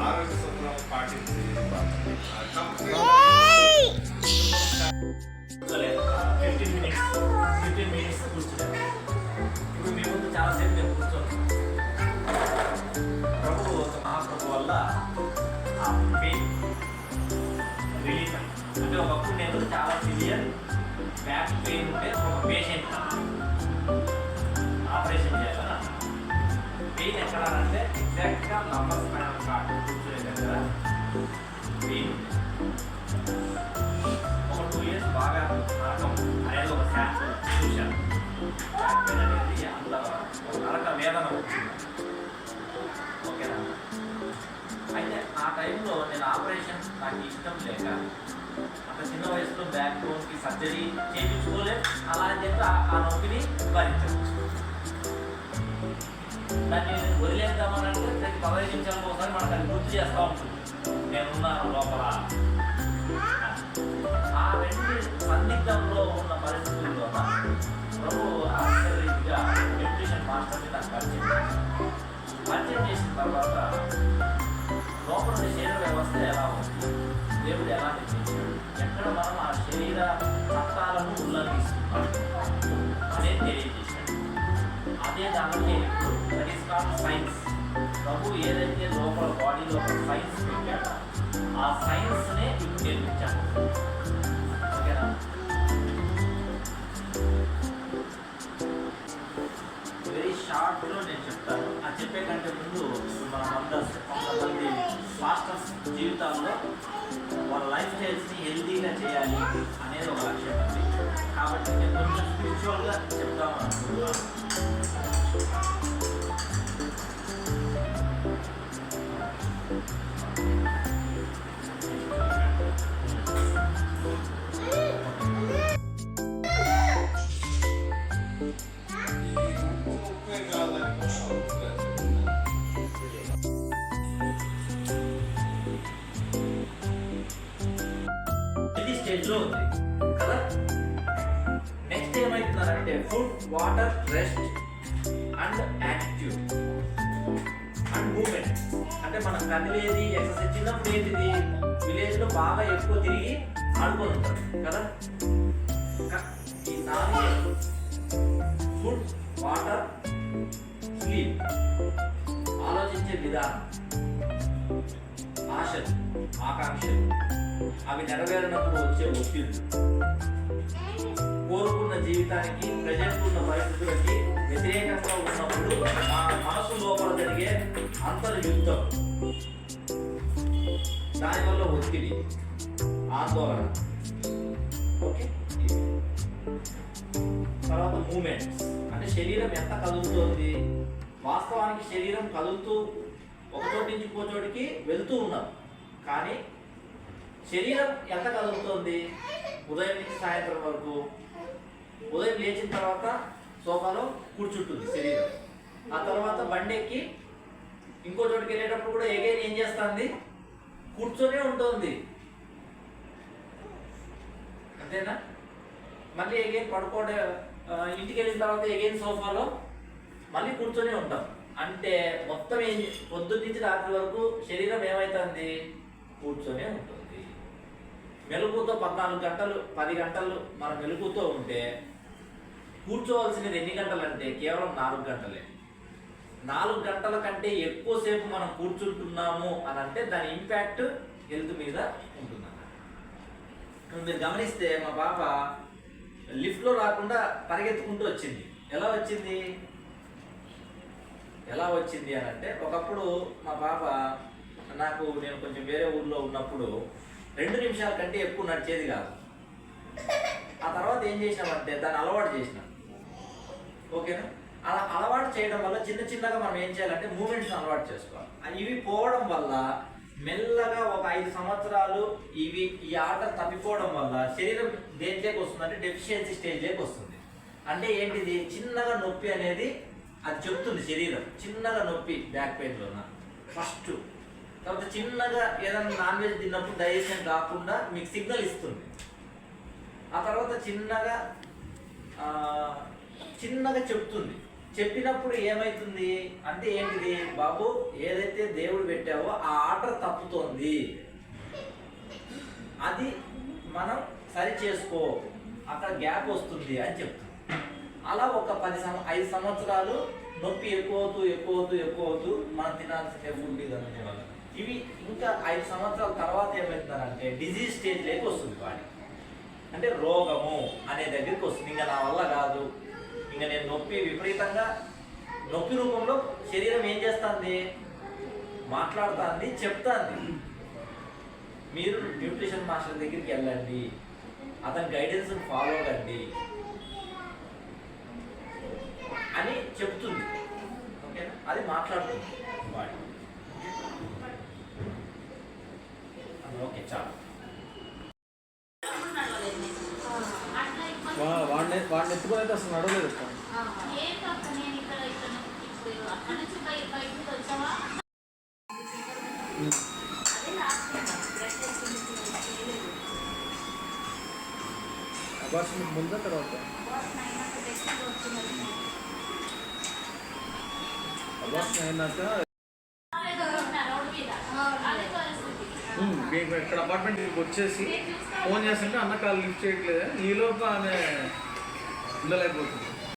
ఆరోగ్య సూత్రం పాటించి 15 minutes కూర్చున్నాను. ఇప్పుడు మీ ముందు చాలాసేపు నేను కూర్చోను. ప్రభు మహాప్రభు వల్ల పెయిన్ రిలీఫ్ అంటే ఒకప్పుడు నేను చాలా సివియర్ బ్యాక్ పెయిన్ ఉంటే ఒక పేషెంట్ ఆపరేషన్ చేయాలన్నా పెయిన్ ఎక్కడ అంటే ఎగ్జాక్ట్గా లంబర్ స్పైనల్ కార్డ్ కూర్చునే దగ్గర పెయిన్ ఉంది. ఒక 2 years బాగా నరకం అనేది ఒక శాంపుల్ చూశాను. బ్యాక్ పెయిన్ అనేది అంత ఒక నరక వేదన వచ్చింది. ఓకేనా? అయితే ఆ టైంలో నేను ఆపరేషన్ నాకు ఇష్టం లేక అంత చిన్న వయసులో బ్యాక్ బోన్కి సర్జరీ చేయించుకోలేదు. అలా అని చెప్పి ఆ నొప్పిని భరించవచ్చు. దాన్ని వదిలేద్దామనంటే ప్రతి 15 నిమిషాలకు ఒకసారి మనకు అది గుర్తు చేస్తూ ఉంటుంది, నేనున్నాను లోపల. ఆ రెండు సందిగ్ధంలో ఉన్న పరిస్థితుల్లో ప్రభు ఆశ్చర్యంగా న్యూట్రిషన్ మాస్టర్ని నాకు పరిచయం చేసిన తర్వాత లోపల శరీర వ్యవస్థ ఎలా ఉంది, దేవుడు ఎలా నిర్మించాడు, ఎక్కడ మనం ఆ శరీర చట్టాలను ఉల్లంఘిస్తున్నాం అనేది తెలియజేశాడు. అదే దానిలో దట్ ఈస్ కాల్డ్ సైన్స్. ప్రభు ఏదైతే లోపల బాడీలో ఒక సైన్స్ పెట్టాడో ఆ సైన్స్నే ఇప్పుడు నేర్పించాడు. ఓకేనా? వెరీ షార్ట్లో నేను చెప్తాను. అది చెప్పే కంటే ముందు మనం కొంతమంది పాస్టర్స్ జీవితాల్లో వాళ్ళ లైఫ్ స్టైల్స్ని హెల్తీగా చేయాలి అనేది ఒక లక్ష్యం ఉంది. కాబట్టి నేను కొంచెం స్పిరిచువల్గా చెప్తామని అనుకుంటున్నాను. స్టేజ్లో ఉంది కదా. నెక్స్ట్ ఏమవుతున్నారంటే food, water, rest and attitude and movement. అంటే మనం కదిలేది ఎక్సర్సైజ్. చిన్నప్పుడు ఏంటిది, విలేజ్లో బాగా ఎక్కువ తిరిగి ఆడుకొని ఉంటారు కదా. ఈ 4 ఫుడ్, వాటర్, స్లీప్, ఆలోచించే విధానం, ఆశలు, ఆకాంక్షలు, అవి నెరవేరినప్పుడు వచ్చే ఒత్తిళ్లు, కోరుకున్న జీవితానికి ప్రజెంట్ ఉన్న పరిస్థితులకి వ్యతిరేకంగా ఉన్నప్పుడు మా మనసు లోపల జరిగే అంతర్యుద్ధం, దానివల్ల ఒత్తిడి, ఆందోళన. ఓకే. తర్వాత మూమెంట్స్ అంటే శరీరం ఎంత కదులుతోంది. వాస్తవానికి శరీరం కదులుతూ ఒక చోటు నుంచి ఇంకో చోటికి వెళ్తూ ఉన్నాం, కానీ శరీరం ఎంత కదులుతోంది ఉదయం నుంచి సాయంత్రం వరకు. ఉదయం లేచిన తర్వాత సోఫాలో కూర్చుంటుంది శరీరం. ఆ తర్వాత బండి ఎక్కి ఇంకో చోటుకి వెళ్ళేటప్పుడు కూడా ఎగైన్ ఏం చేస్తుంది, కూర్చొనే ఉంటుంది. అంతేనా? మళ్ళీ ఎగైన్ పడుకోవడం, ఇంటికి వెళ్ళిన తర్వాత ఎగైన్ సోఫాలో మళ్ళీ కూర్చొనే ఉంటాం. అంటే మొత్తం పొద్దున్న నుంచి రాత్రి వరకు శరీరం ఏమవుతుంది, కూర్చొనే ఉంటుంది. మెలుగుతో 14 గంటలు 10 గంటలు మనం మెలుగుతో ఉంటే కూర్చోవలసినది ఎన్ని గంటలు అంటే కేవలం 4 గంటలే. 4 గంటల కంటే ఎక్కువసేపు మనం కూర్చుంటున్నాము అని అంటే దాని ఇంపాక్ట్ హెల్త్ మీద ఉంటుందన్నమాట. మీరు గమనిస్తే మా పాప లిఫ్ట్లో రాకుండా పరిగెత్తుకుంటూ వచ్చింది. ఎలా వచ్చింది అని అంటే, ఒకప్పుడు మా పాప నేను కొంచెం వేరే ఊర్లో ఉన్నప్పుడు 2 నిమిషాల కంటే ఎక్కువ నడిచేది కాదు. ఆ తర్వాత ఏం చేసినామంటే దాన్ని అలవాటు చేసినాం. ఓకేనా? అలా అలవాటు చేయడం వల్ల చిన్నగా మనం ఏం చేయాలంటే మూమెంట్స్ని అలవాటు చేసుకోవాలి. ఇవి పోవడం వల్ల మెల్లగా ఒక 5 సంవత్సరాలు ఈ ఆట తప్పిపోవడం వల్ల శరీరం దేంట్లోకి వస్తుందంటే డెఫిషియన్సీ స్టేజ్లోకి వస్తుంది. అంటే ఏంటిది, చిన్నగా నొప్పి అనేది అది చెప్తుంది శరీరం. చిన్నగా నొప్పి బ్యాక్ పెయిన్లోన ఫస్ట్. తర్వాత చిన్నగా ఏదైనా నాన్ వెజ్ తిన్నప్పుడు డైజెషన్ కాకుండా మీకు సిగ్నల్ ఇస్తుంది. ఆ తర్వాత చిన్నగా చిన్నగా చెప్తుంది. చెప్పినప్పుడు ఏమైతుంది అంటే ఏంటిది, బాబు ఏదైతే దేవుడు పెట్టావో ఆ ఆర్డర్ తప్పుతోంది, అది మనం సరి చేసుకో, అక్కడ గ్యాప్ వస్తుంది అని చెప్తుంది. అలా ఒక 5 సంవత్సరాలు నొప్పి ఎక్కువ అవుతూ మనం తినాల్సిన ఫుడ్ ఇదనే వాళ్ళు ఇవి ఇంకా 5 సంవత్సరాల తర్వాత ఏమవుతుందంటే డిజీజ్ స్టేజ్లోకి వస్తుంది వాడి, అంటే రోగము అనే దగ్గరికి వస్తుంది. ఇంకా నా వల్ల కాదు, ఇంకా నేను నొప్పి విపరీతంగా నొప్పి రూపంలో శరీరం ఏం చేస్తుంది, మాట్లాడుతుంది, చెప్తుంది. మీరు న్యూట్రిషన్ మాస్టర్ దగ్గరికి వెళ్ళండి, అతని గైడెన్స్ ఫాలో కండి అని చెప్తుంది. ఓకేనా, అది మాట్లాడుతుంది బాడీ. ఓకే చాలు. వాడిని ఎత్తుకొని అయితే అసలు నడవలేదు. అబార్షన్ ముందా తర్వాత? అబార్షన్ అయినాక ఇక్కడ అపార్ట్మెంట్కి వచ్చేసి ఫోన్ చేస్తుంటే అన్న కాలు లిఫ్ట్ చేయట్లేదు, ఈలోపు ఆమె ఉండలేకపోతుంది.